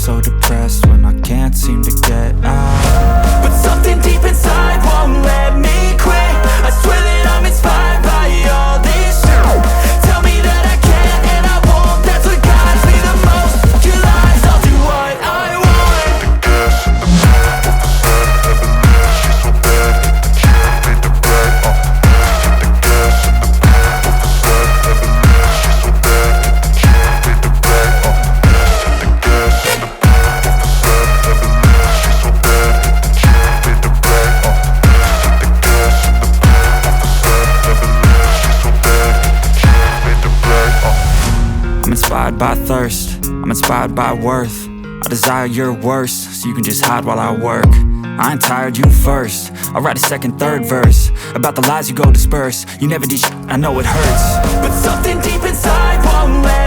so depressed when I can't seem to get out. But something deep inside won't let me quit. I swear that I'm inspired by all this shit. Tell me that I can't and I won't. That's what guides me the most. Your lies, I'll do what I want. The gas in the back of the set, never leave, she's so bad. Can't beat the brag, the gas in the back of the set, never leave, she's so bad. Can't beat the brag, the gas in the back of the set, never leave, she's so bad. Can't beat the brag, the gas in the back of the set, never leave, she's so bad. Can't beat the brag, I'm inspired by thirst, I'm inspired by worth. I desire your worst, so you can just hide while I work. I ain't tired, you first. I'll write a second, third verse about the lies you go disperse. You never did shit, I know it hurts. But something deep inside won't let